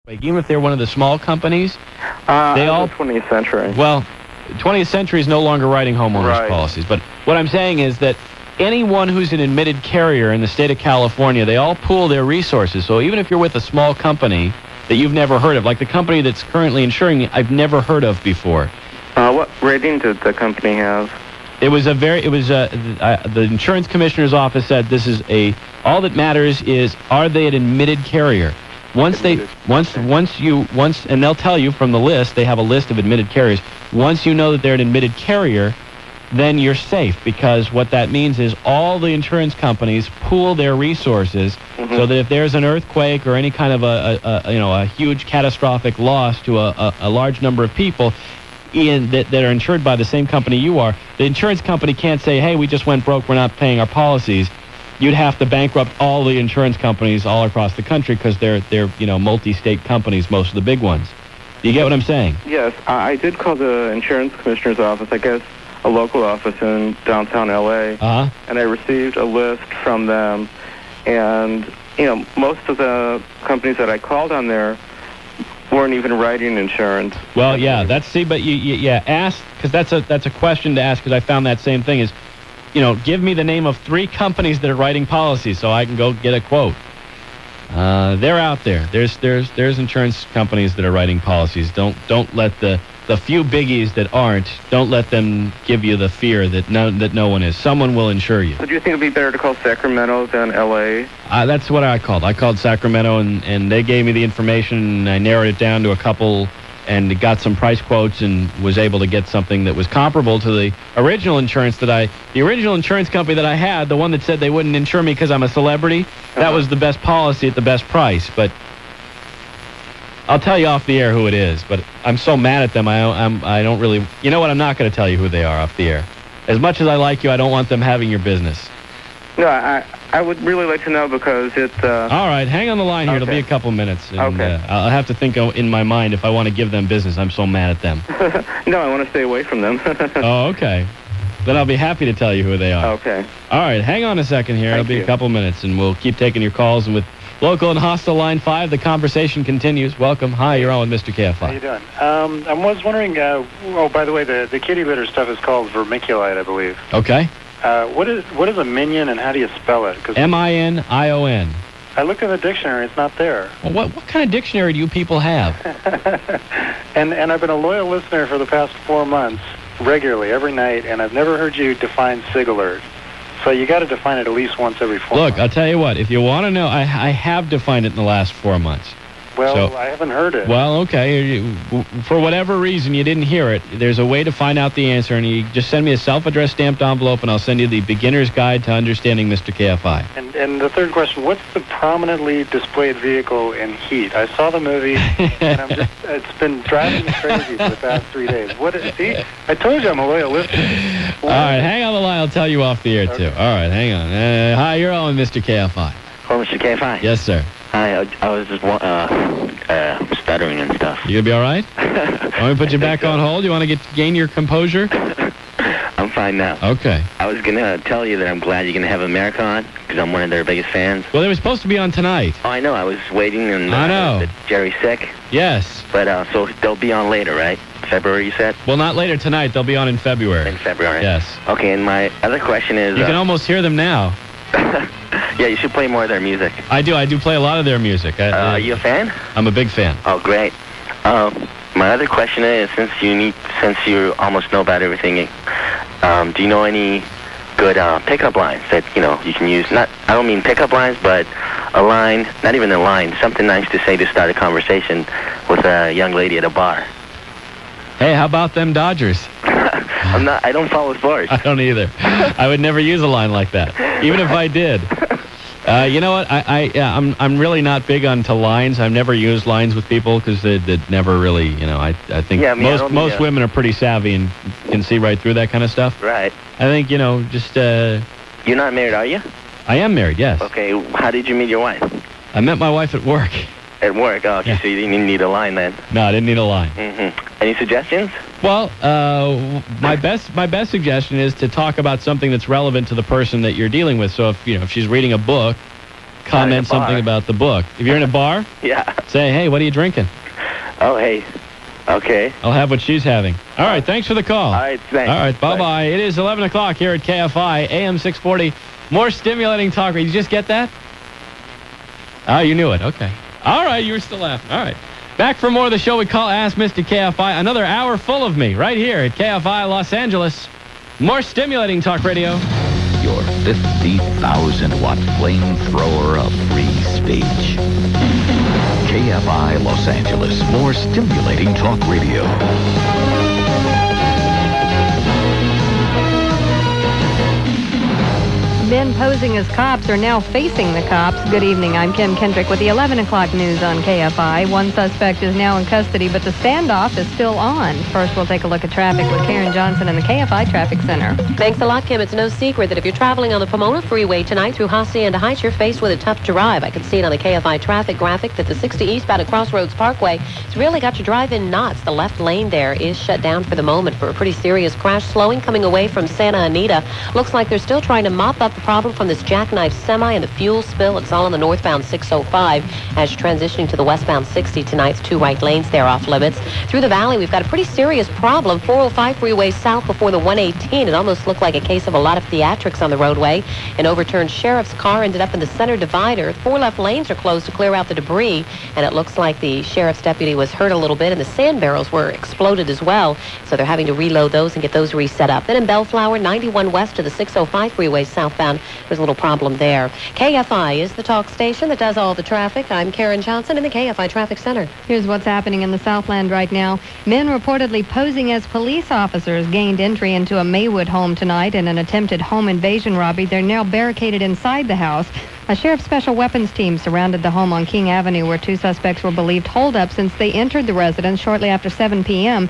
Like, even if they're one of the small companies, they all... 20th Century. Well, 20th Century is no longer writing homeowners policies. But what I'm saying is that anyone who's an admitted carrier in the state of California, they all pool their resources. So even if you're with a small company that you've never heard of, like the company that's currently insuring me, I've never heard of before. What rating did the company have? The insurance commissioner's office said this is all that matters is, are they an admitted carrier? And they'll tell you from the list, they have a list of admitted carriers. Once you know that they're an admitted carrier, then you're safe, because what that means is all the insurance companies pool their resources so that if there's an earthquake or any kind of a huge catastrophic loss to a large number of people that are insured by the same company you are, the insurance company can't say, hey, we just went broke, we're not paying our policies. You'd have to bankrupt all the insurance companies all across the country, because they're multi-state companies, most of the big ones. Do you get what I'm saying? Yes, I did call the insurance commissioner's office, I guess a local office in downtown L.A., and I received a list from them. And, most of the companies that I called on there weren't even writing insurance. Well, yeah, but you ask, because that's a question to ask, because I found that same thing is, give me the name of 3 companies that are writing policies so I can go get a quote. They're out there. There's insurance companies that are writing policies. Don't let the few biggies that aren't, don't let them give you the fear that no one is. Someone will insure you. So do you think it would be better to call Sacramento than L.A.? That's what I called. I called Sacramento, and they gave me the information, and I narrowed it down to a couple and got some price quotes and was able to get something that was comparable to the original insurance the original insurance company that I had, the one that said they wouldn't insure me because I'm a celebrity. That was the best policy at the best price. But I'll tell you off the air who it is. But I'm so mad at them. I don't really. You know what? I'm not going to tell you who they are off the air. As much as I like you, I don't want them having your business. No, I would really like to know, because it's... All right, hang on the line here. Okay. It'll be a couple minutes. And, okay. I'll have to think in my mind if I want to give them business. I'm so mad at them. No, I want to stay away from them. Oh, okay. Then I'll be happy to tell you who they are. Okay. All right, hang on a second here. It'll be a couple minutes, and we'll keep taking your calls. And with local and hostile line 5, the conversation continues. Welcome. Hi, you're on with Mr. KFI. How you doing? I was wondering, by the way, the kitty litter stuff is called vermiculite, I believe. Okay. What is a minion, and how do you spell it? M-I-N-I-O-N. I looked in the dictionary. It's not there. Well, what kind of dictionary do you people have? and I've been a loyal listener for the past 4 months, regularly, every night, and I've never heard you define SIG alert. So you got to define it at least once every 4 months. Look, I'll tell you what. If you want to know, I have defined it in the last 4 months. Well, I haven't heard it. Well, okay. For whatever reason you didn't hear it, there's a way to find out the answer, and you just send me a self-addressed stamped envelope, and I'll send you the Beginner's Guide to Understanding Mr. KFI. And the third question, what's the prominently displayed vehicle in Heat? I saw the movie, and it's been driving me crazy for the past 3 days. See, I told you I'm a loyal listener. All right, hang on the line. I'll tell you off the air, too. All right, hang on. Hi, you're on with Mr. KFI. Oh, Mr. KFI? Yes, sir. Hi, I was just stuttering and stuff. You gonna be all right? Want me to put you back on hold? You want to gain your composure? I'm fine now. Okay. I was going to tell you that I'm glad you're going to have America on, because I'm one of their biggest fans. Well, they were supposed to be on tonight. Oh, I know. I was waiting, and I know. Jerry's sick. Yes. But, so they'll be on later, right? February, you said? Well, not later tonight. They'll be on in February. In February. Yes. Okay, and my other question is... You can almost hear them now. Yeah, you should play more of their music. I do. I do play a lot of their music. Are you a fan? I'm a big fan. Oh, great. My other question is, since you almost know about everything, do you know any good pickup lines that you can use? I don't mean pickup lines, but a line, not even a line, something nice to say to start a conversation with a young lady at a bar. Hey, how about them Dodgers? I don't follow sports. I don't either. I would never use a line like that, even if I did. You know what? I'm really not big onto lines. I've never used lines with people because that never really, I think most women are pretty savvy and can see right through that kind of stuff. Right. I think, just... You're not married, are you? I am married, yes. Okay, how did you meet your wife? I met my wife at work. At work? Oh, okay, yeah. So you didn't need a line then? No, I didn't need a line. Mm-hmm. Any suggestions? Well, my best suggestion is to talk about something that's relevant to the person that you're dealing with. So if she's reading a book, comment something about the book. If you're in a bar, Yeah. say, hey, what are you drinking? Oh, hey. Okay. I'll have what she's having. All right, thanks for the call. All right, thanks. All right, bye-bye. It is 11 o'clock here at KFI, AM 640. More stimulating talk. Did you just get that? Oh, you knew it. Okay. All right, you were still laughing. All right. Back for more of the show we call Ask Mr. KFI. Another hour full of me right here at KFI Los Angeles. More stimulating talk radio. Your 50,000-watt flamethrower of free speech. KFI Los Angeles. More stimulating talk radio. Men posing as cops are now facing the cops. Good evening. I'm Kim Kendrick with the 11 o'clock news on KFI. One suspect is now in custody, but the standoff is still on. First, we'll take a look at traffic with Karen Johnson in the KFI Traffic Center. Thanks a lot, Kim. It's no secret that if you're traveling on the Pomona Freeway tonight through Hacienda Heights, you're faced with a tough drive. I can see it on the KFI traffic graphic that the 60 eastbound at Crossroads Parkway has really got you driving knots. The left lane there is shut down for the moment for a pretty serious crash. Slowing coming away from Santa Anita. Looks like they're still trying to mop up the problem from this jackknife semi and the fuel spill. It's all on the northbound 605 as you're transitioning to the westbound 60 tonight. 2 right lanes there off limits. Through the valley, we've got a pretty serious problem. 405 freeway south before the 118. It almost looked like a case of a lot of theatrics on the roadway. An overturned sheriff's car ended up in the center divider. 4 left lanes are closed to clear out the debris, and it looks like the sheriff's deputy was hurt a little bit, and the sand barrels were exploded as well, so they're having to reload those and get those reset up. Then in Bellflower, 91 west to the 605 freeway southbound, there's a little problem there. KFI is the talk station that does all the traffic. I'm Karen Johnson in the KFI Traffic Center. Here's what's happening in the Southland right now. Men reportedly posing as police officers gained entry into a Maywood home tonight in an attempted home invasion robbery. They're now barricaded inside the house. A sheriff's special weapons team surrounded the home on King Avenue where 2 suspects were believed holed up since they entered the residence shortly after 7 p.m.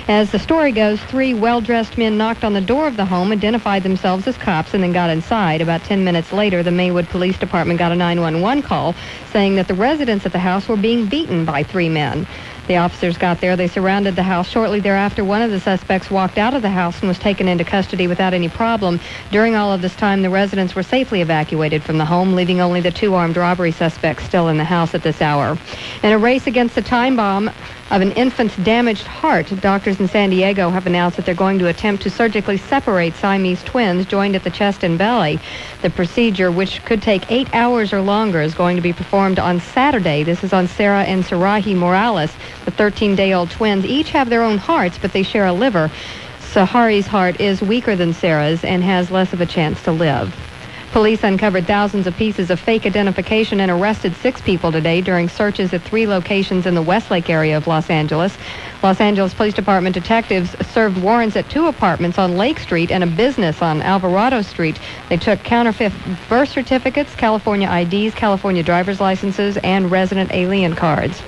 As the story goes, 3 well-dressed men knocked on the door of the home, identified themselves as cops, and then got inside. About 10 minutes later, the Maywood Police Department got a 911 call saying that the residents at the house were being beaten by 3 men. The officers got there. They surrounded the house. Shortly thereafter, one of the suspects walked out of the house and was taken into custody without any problem. During all of this time, the residents were safely evacuated from the home, leaving only the 2 armed robbery suspects still in the house at this hour. In a race against the time bomb of an infant's damaged heart, doctors in San Diego have announced that they're going to attempt to surgically separate Siamese twins joined at the chest and belly. The procedure, which could take 8 hours or longer, is going to be performed on Saturday. This is on Sarah and Sarahi Morales. The 13-day-old twins each have their own hearts, but they share a liver. Sahari's heart is weaker than Sarah's and has less of a chance to live. Police uncovered thousands of pieces of fake identification and arrested 6 people today during searches at 3 locations in the Westlake area of Los Angeles. Los Angeles Police Department detectives served warrants at 2 apartments on Lake Street and a business on Alvarado Street. They took counterfeit birth certificates, California IDs, California driver's licenses, and resident alien cards.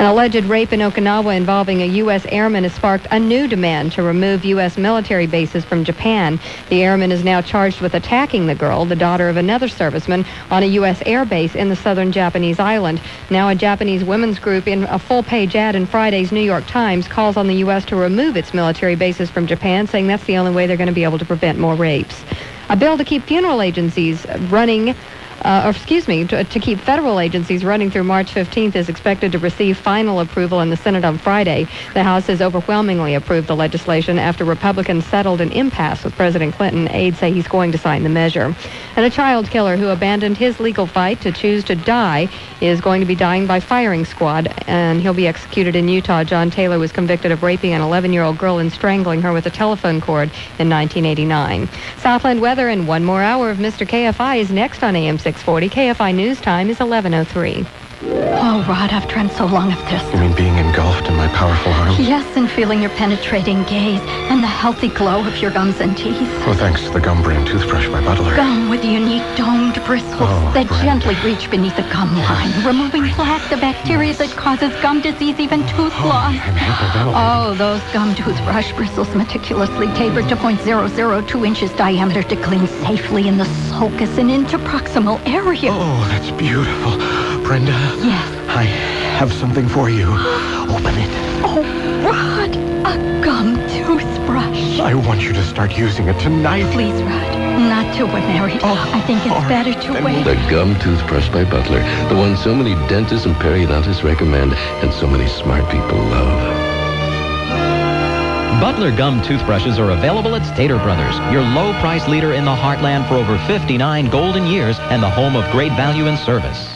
An alleged rape in Okinawa involving a U.S. airman has sparked a new demand to remove U.S. military bases from Japan. The airman is now charged with attacking the girl, the daughter of another serviceman, on a U.S. air base in the southern Japanese island. Now a Japanese women's group in a full-page ad in Friday's New York Times calls on the U.S. to remove its military bases from Japan, saying that's the only way they're going to be able to prevent more rapes. A bill to keep funeral agencies running to keep federal agencies running through March 15th is expected to receive final approval in the Senate on Friday. The House has overwhelmingly approved the legislation after Republicans settled an impasse with President Clinton. Aides say he's going to sign the measure. And a child killer who abandoned his legal fight to choose to die is going to be dying by firing squad, and he'll be executed in Utah. John Taylor was convicted of raping an 11-year-old girl and strangling her with a telephone cord in 1989. Southland weather and 1 more hour of Mr. KFI is next on AM 640. KFI News Time is 11:03. Oh, Rod, I've dreamt so long of this. You mean being engulfed in my powerful arms? Yes, and feeling your penetrating gaze and the healthy glow of your gums and teeth. Well, thanks to the gum brain toothbrush by Butler. Gum with unique domed bristles that gently reach beneath the gum line, removing plaque, the bacteria that causes gum disease, even tooth loss. Oh, those gum toothbrush bristles meticulously tapered to 0.002 inches diameter to clean safely in the sulcus and interproximal area. Oh, that's beautiful. Brenda? Yes? I have something for you. Open it. Oh, Rod, a gum toothbrush. I want you to start using it tonight. Please, Rod. Not till we're married. I think it's better to wait. The gum toothbrush by Butler. The one so many dentists and periodontists recommend and so many smart people love. Butler gum toothbrushes are available at Stater Brothers, your low-price leader in the heartland for over 59 golden years and the home of great value and service.